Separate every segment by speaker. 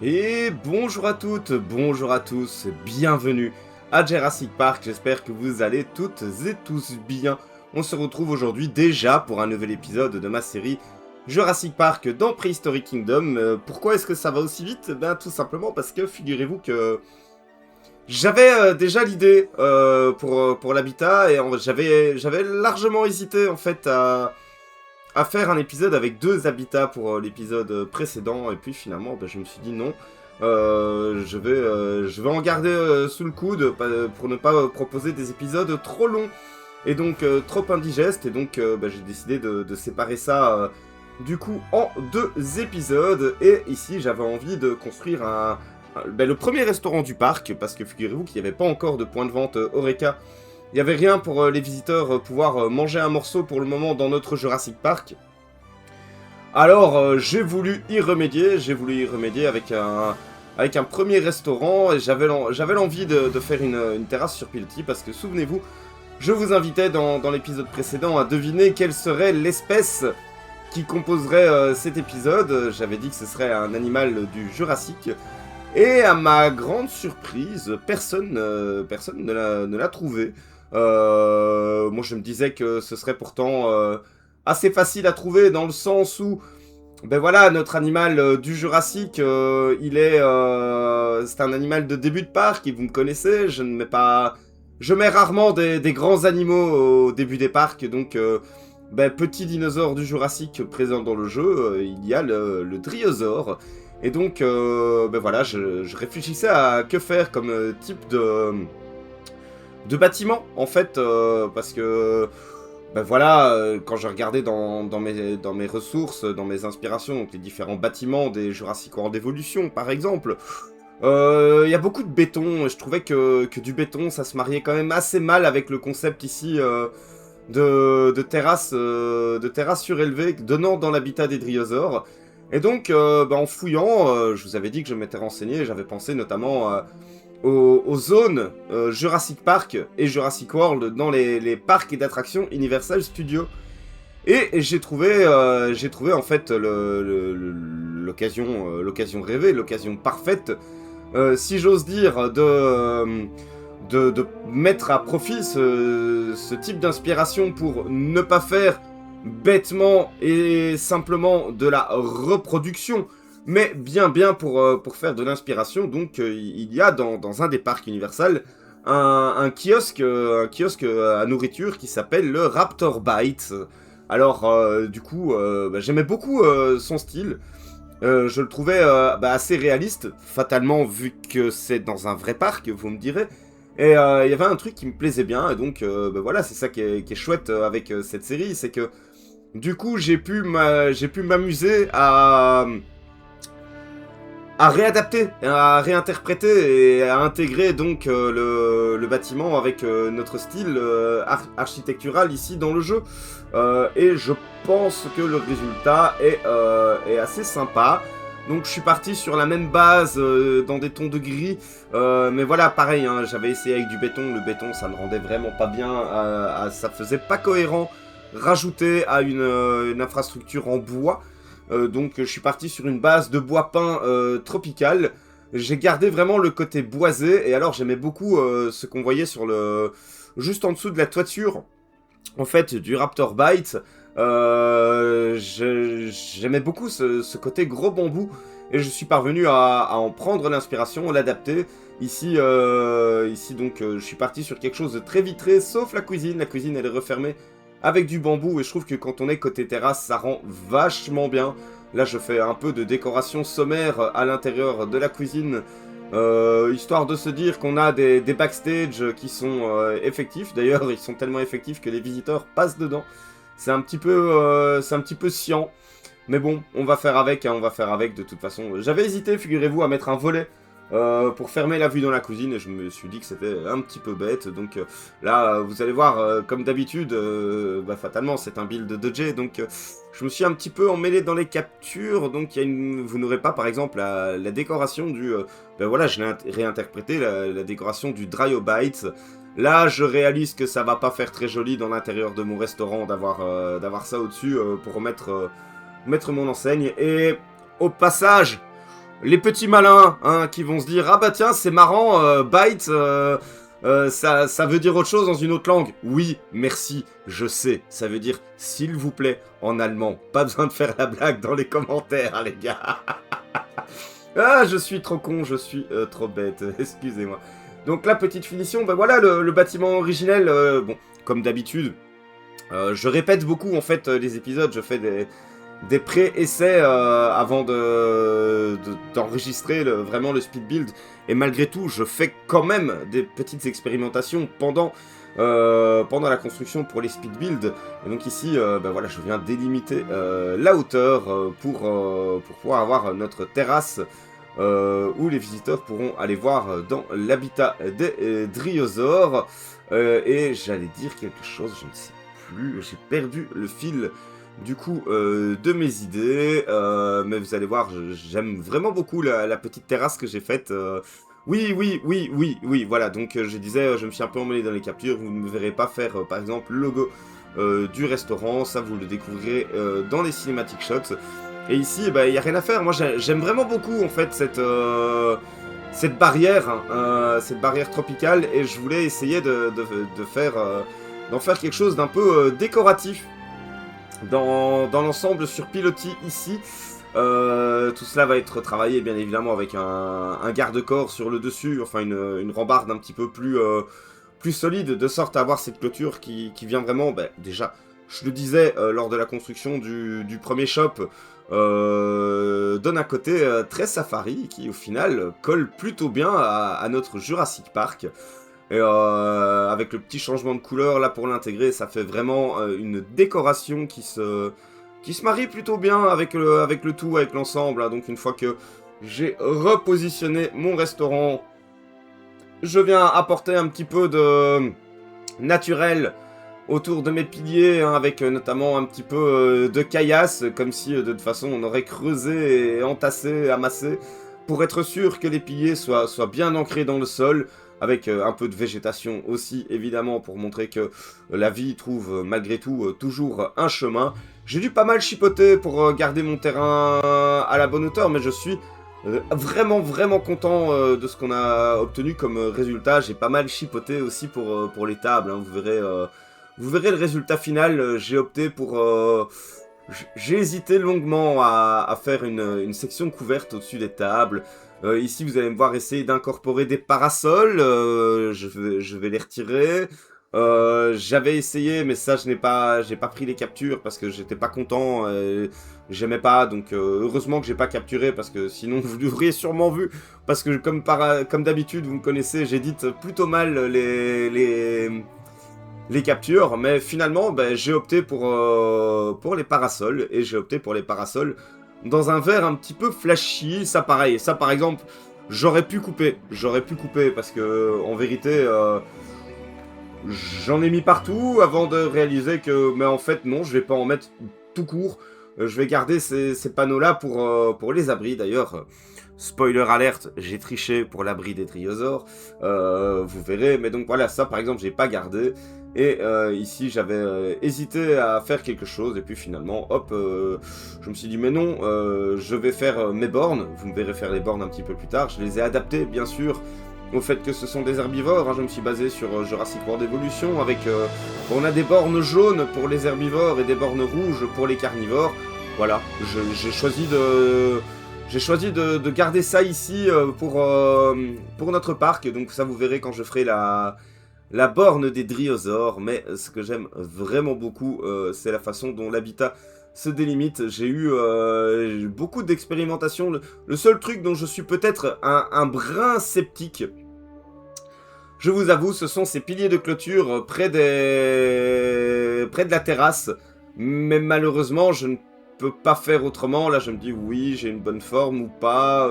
Speaker 1: Et bonjour à toutes, bonjour à tous, bienvenue à Jurassic Park, j'espère que vous allez toutes et tous bien. On se retrouve aujourd'hui déjà pour un nouvel épisode de ma série Jurassic Park dans Prehistoric Kingdom. Pourquoi est-ce que ça va aussi vite? Ben tout simplement parce que figurez-vous que j'avais déjà l'idée pour l'habitat et j'avais largement hésité en fait à faire un épisode avec deux habitats pour l'épisode précédent, et puis finalement bah, je me suis dit non, je vais en garder sous le coude pour ne pas proposer des épisodes trop longs et donc trop indigestes, et donc bah, j'ai décidé de séparer ça du coup en deux épisodes. Et ici j'avais envie de construire le premier restaurant du parc, parce que figurez-vous qu'il n'y avait pas encore de point de vente Horeca. Il n'y avait rien pour les visiteurs pouvoir manger un morceau pour le moment dans notre Jurassic Park. Alors j'ai voulu y remédier avec un premier restaurant, et j'avais l'envie de faire une terrasse sur pilotis, parce que souvenez-vous, je vous invitais dans l'épisode précédent à deviner quelle serait l'espèce qui composerait cet épisode. J'avais dit que ce serait un animal du Jurassique. Et à ma grande surprise, personne ne l'a trouvé. Moi je me disais que ce serait pourtant assez facile à trouver, dans le sens où, ben voilà, notre animal du Jurassique, c'est un animal de début de parc, et vous me connaissez, je mets rarement des grands animaux au début des parcs, donc petit dinosaure du Jurassique présent dans le jeu, il y a le Dryosaur. Et donc, voilà, je réfléchissais à que faire comme type de bâtiment, en fait, parce que, voilà, quand je regardais dans mes ressources, dans mes inspirations, donc les différents bâtiments des Jurassic World Evolution, par exemple, il y a beaucoup de béton, et je trouvais que du béton, ça se mariait quand même assez mal avec le concept ici de terrasse surélevée, donnant dans l'habitat des Dryosaures. Et donc, en fouillant, je vous avais dit que je m'étais renseigné, j'avais pensé notamment aux zones Jurassic Park et Jurassic World dans les parcs et d'attractions Universal Studios. Et j'ai trouvé en fait l'occasion rêvée, l'occasion parfaite, si j'ose dire, de mettre à profit ce type d'inspiration pour ne pas faire bêtement et simplement de la reproduction, mais bien pour faire de l'inspiration. Donc il y a dans un des parcs Universal un kiosque à nourriture qui s'appelle le Raptor Bites. Alors du coup j'aimais beaucoup son style. Je le trouvais assez réaliste, fatalement, vu que c'est dans un vrai parc, vous me direz. Et il y avait un truc qui me plaisait bien, et donc voilà, c'est ça qui est chouette avec cette série, c'est que du coup j'ai pu m'amuser à réadapter, à réinterpréter et à intégrer donc le bâtiment avec notre style architectural ici dans le jeu. Et je pense que le résultat est assez sympa. Donc je suis parti sur la même base dans des tons de gris. Mais voilà, pareil, hein, j'avais essayé avec du béton. Le béton, ça ne rendait vraiment pas bien. Ça faisait pas cohérent rajouter à une infrastructure en bois. Donc je suis parti sur une base de bois peint tropical. J'ai gardé vraiment le côté boisé. Et alors j'aimais beaucoup ce qu'on voyait juste en dessous de la toiture, en fait, du Raptor Bites. J'aimais beaucoup ce côté gros bambou, et je suis parvenu à en prendre l'inspiration, l'adapter. Ici donc je suis parti sur quelque chose de très vitré, sauf la cuisine. La cuisine, elle est refermée avec du bambou, et je trouve que quand on est côté terrasse, ça rend vachement bien. Là, je fais un peu de décoration sommaire à l'intérieur de la cuisine, histoire de se dire qu'on a des backstage qui sont effectifs. D'ailleurs, ils sont tellement effectifs que les visiteurs passent dedans. C'est un petit peu chiant. Mais bon, on va faire avec, hein, on va faire avec de toute façon. J'avais hésité, figurez-vous, à mettre un volet pour fermer la vue dans la cuisine, et je me suis dit que c'était un petit peu bête. Donc là, vous allez voir, comme d'habitude, fatalement, c'est un build de Jay, donc je me suis un petit peu emmêlé dans les captures. Donc vous n'aurez pas, par exemple, la décoration du... voilà, je l'ai réinterprété, la décoration du Dryobites. Là, je réalise que ça va pas faire très joli dans l'intérieur de mon restaurant d'avoir ça au-dessus pour mettre mon enseigne. Et au passage, les petits malins, hein, qui vont se dire, ah bah tiens, c'est marrant, Byte, ça veut dire autre chose dans une autre langue. Oui, merci, je sais, ça veut dire s'il vous plaît en allemand. Pas besoin de faire la blague dans les commentaires, hein, les gars. Ah, je suis trop con, je suis trop bête, excusez-moi. Donc la petite finition, ben voilà, le bâtiment originel, bon, comme d'habitude, je répète beaucoup en fait les épisodes, je fais des pré-essais avant d'enregistrer vraiment le speed build. Et malgré tout, je fais quand même des petites expérimentations pendant la construction pour les speed builds. Et donc ici, ben voilà, je viens délimiter la hauteur pour pouvoir avoir notre terrasse où les visiteurs pourront aller voir dans l'habitat des dryosaures. Et j'allais dire quelque chose, je ne sais plus, j'ai perdu le fil du coup de mes idées, mais vous allez voir, j'aime vraiment beaucoup la petite terrasse que j'ai faite. Oui, voilà, donc je disais, je me suis un peu emmêlé dans les captures, vous ne me verrez pas faire par exemple le logo du restaurant, ça vous le découvrirez dans les cinématiques shots. Et ici, bah, y a rien à faire, moi j'aime vraiment beaucoup en fait cette barrière, hein, cette barrière tropicale, et je voulais essayer d'en faire quelque chose d'un peu décoratif. Dans l'ensemble sur Pilotis ici, tout cela va être travaillé bien évidemment avec un garde-corps sur le dessus, enfin une rambarde un petit peu plus solide, de sorte à avoir cette clôture qui vient vraiment, bah, déjà, je le disais lors de la construction du premier shop, donne un côté très safari qui au final colle plutôt bien à notre Jurassic Park. Et avec le petit changement de couleur là pour l'intégrer, ça fait vraiment une décoration qui se marie plutôt bien avec le tout, avec l'ensemble. Hein. Donc une fois que j'ai repositionné mon restaurant, je viens apporter un petit peu de naturel autour de mes piliers, hein, avec notamment un petit peu de caillasse, comme si de toute façon on aurait creusé et entassé, amassé, pour être sûr que les piliers soient bien ancrés dans le sol, avec un peu de végétation aussi, évidemment, pour montrer que la vie trouve malgré tout toujours un chemin. J'ai dû pas mal chipoter pour garder mon terrain à la bonne hauteur, mais je suis vraiment content de ce qu'on a obtenu comme résultat. J'ai pas mal chipoté aussi pour les tables, hein, vous verrez le résultat final. J'ai opté pour... j'ai hésité longuement à faire une section couverte au-dessus des tables. Ici, vous allez me voir essayer d'incorporer des parasols. Je vais les retirer. J'avais essayé, mais ça, j'ai pas pris les captures parce que j'étais pas content. J'aimais pas, donc heureusement que j'ai pas capturé parce que sinon vous l'auriez sûrement vu. Parce que comme d'habitude, vous me connaissez, j'édite plutôt mal les captures, mais finalement, ben, j'ai opté pour les parasols, et j'ai opté pour les parasols dans un vert un petit peu flashy. Ça, pareil, ça par exemple, j'aurais pu couper, parce que en vérité, j'en ai mis partout avant de réaliser que, mais en fait non, je vais pas en mettre tout court. Je vais garder ces panneaux-là pour les abris. D'ailleurs, spoiler alerte, j'ai triché pour l'abri des triosaures. Vous verrez, mais donc voilà, ça par exemple, j'ai pas gardé. Et ici, j'avais hésité à faire quelque chose. Et puis finalement, hop, je me suis dit, mais non, je vais faire mes bornes. Vous me verrez faire les bornes un petit peu plus tard. Je les ai adaptées, bien sûr, au fait que ce sont des herbivores. Hein. Je me suis basé sur Jurassic World Evolution avec... on a des bornes jaunes pour les herbivores et des bornes rouges pour les carnivores. Voilà, j'ai choisi de garder ça ici pour notre parc. Donc ça, vous verrez quand je ferai la borne des dryosaures. Mais ce que j'aime vraiment beaucoup, c'est la façon dont l'habitat se délimite. J'ai eu beaucoup d'expérimentations. Le seul truc dont je suis peut-être un brin sceptique, je vous avoue, ce sont ces piliers de clôture près de la terrasse. Mais malheureusement, je ne peux pas faire autrement. Là, je me dis, oui, j'ai une bonne forme ou pas.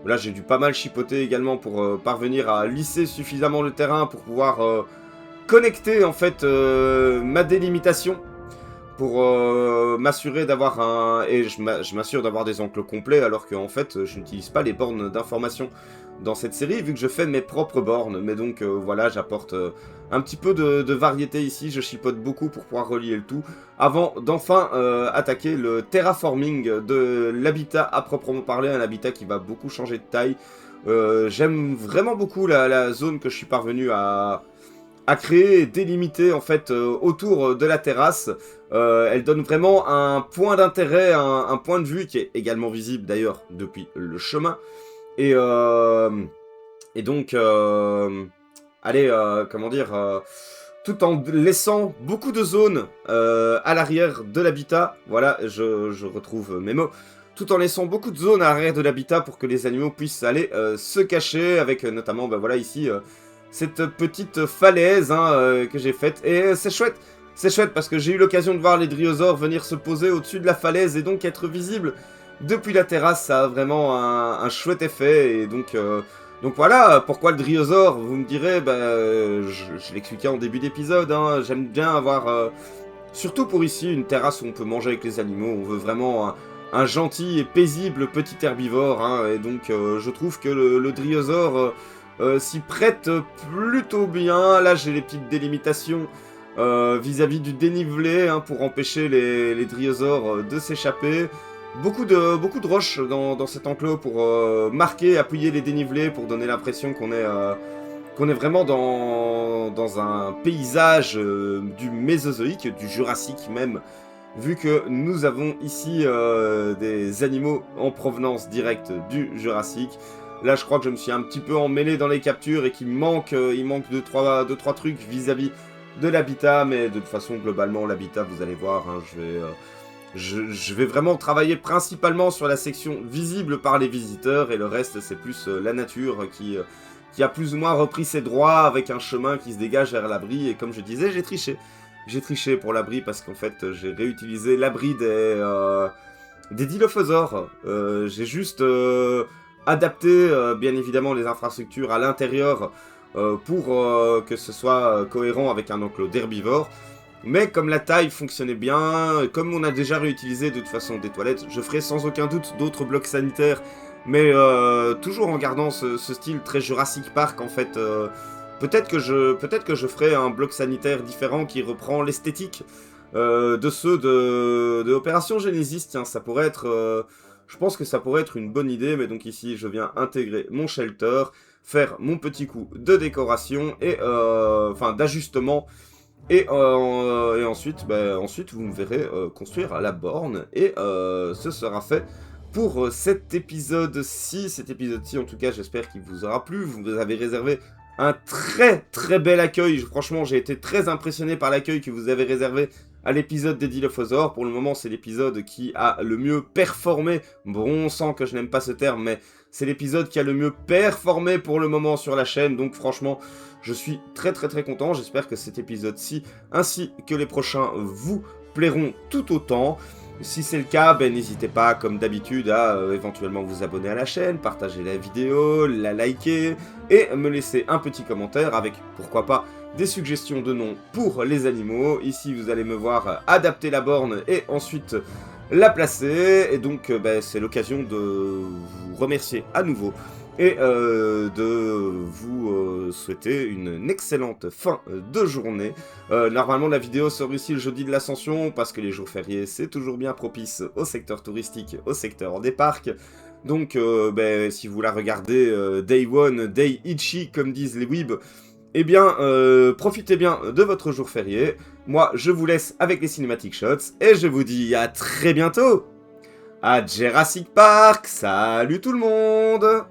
Speaker 1: Là, j'ai dû pas mal chipoter également pour parvenir à lisser suffisamment le terrain pour pouvoir connecter, en fait, ma délimitation. Pour m'assurer d'avoir un... Et je m'assure d'avoir des enclos complets, alors qu'en fait, je n'utilise pas les bornes d'information dans cette série, vu que je fais mes propres bornes. Mais donc voilà, j'apporte un petit peu de variété ici, je chipote beaucoup pour pouvoir relier le tout, avant d'enfin attaquer le terraforming de l'habitat à proprement parler, un habitat qui va beaucoup changer de taille. J'aime vraiment beaucoup la zone que je suis parvenu à créer et délimiter en fait autour de la terrasse. Elle donne vraiment un point d'intérêt, un point de vue qui est également visible d'ailleurs depuis le chemin. Et, et donc, allez, comment dire, tout en laissant beaucoup de zones à l'arrière de l'habitat. Voilà, je retrouve mes mots. Tout en laissant beaucoup de zones à l'arrière de l'habitat pour que les animaux puissent aller se cacher, avec notamment, ben voilà, ici, cette petite falaise que j'ai faite. Et c'est chouette parce que j'ai eu l'occasion de voir les dryosaures venir se poser au-dessus de la falaise et donc être visibles depuis la terrasse. Ça a vraiment un chouette effet. Et donc voilà, pourquoi le dryosaure, vous me direz, je l'expliquais en début d'épisode, j'aime bien avoir, surtout pour ici, une terrasse où on peut manger avec les animaux. On veut vraiment un gentil et paisible petit herbivore, et donc je trouve que le dryosaure s'y prête plutôt bien. Là j'ai les petites délimitations vis-à-vis du dénivelé pour empêcher les dryosaures de s'échapper. Beaucoup de roches dans cet enclos pour marquer, appuyer les dénivelés, pour donner l'impression qu'on est vraiment dans un paysage du Mésozoïque, du Jurassique même, vu que nous avons ici des animaux en provenance directe du Jurassique. Là, je crois que je me suis un petit peu emmêlé dans les captures et qu'il manque, il manque 2-3 trucs vis-à-vis de l'habitat, mais de toute façon, globalement, l'habitat, vous allez voir, je vais vraiment travailler principalement sur la section visible par les visiteurs, et le reste, c'est plus la nature qui a plus ou moins repris ses droits avec un chemin qui se dégage vers l'abri. Et comme je disais, j'ai triché. J'ai triché pour l'abri parce qu'en fait, j'ai réutilisé l'abri des dilophosaures. J'ai juste adapté, bien évidemment, les infrastructures à l'intérieur pour que ce soit cohérent avec un enclos d'herbivores. Mais comme la taille fonctionnait bien, comme on a déjà réutilisé de toute façon des toilettes, je ferai sans aucun doute d'autres blocs sanitaires, mais toujours en gardant ce style très Jurassic Park en fait. Peut-être que je ferai un bloc sanitaire différent qui reprend l'esthétique de ceux de Opération Genesis. Tiens, ça pourrait être... je pense que ça pourrait être une bonne idée, mais donc ici je viens intégrer mon shelter, faire mon petit coup de décoration et enfin d'ajustement. Et ensuite, ensuite, vous me verrez construire la borne. Et ce sera fait pour cet épisode-ci. Cet épisode-ci, en tout cas, j'espère qu'il vous aura plu. Vous avez réservé un très très bel accueil. Franchement, j'ai été très impressionné par l'accueil que vous avez réservé à l'épisode des Dilophosaures. Pour le moment, c'est l'épisode qui a le mieux performé. Bon, on sent que je n'aime pas ce terme, mais c'est l'épisode qui a le mieux performé pour le moment sur la chaîne. Donc franchement, je suis très très très content. J'espère que cet épisode-ci, ainsi que les prochains, vous plairont tout autant. Si c'est le cas, n'hésitez pas, comme d'habitude, à éventuellement vous abonner à la chaîne, partager la vidéo, la liker, et me laisser un petit commentaire avec, pourquoi pas, des suggestions de noms pour les animaux. Ici, vous allez me voir adapter la borne et ensuite la placer. Et donc, c'est l'occasion de vous remercier à nouveau et de vous souhaiter une excellente fin de journée. Normalement, la vidéo sort ici le jeudi de l'Ascension, parce que les jours fériés, c'est toujours bien propice au secteur touristique, au secteur des parcs. Donc, si vous la regardez Day One, Day Ichi, comme disent les weebs, eh bien, profitez bien de votre jour férié. Moi, je vous laisse avec les Cinematic Shots, et je vous dis à très bientôt. À Jurassic Park, salut tout le monde!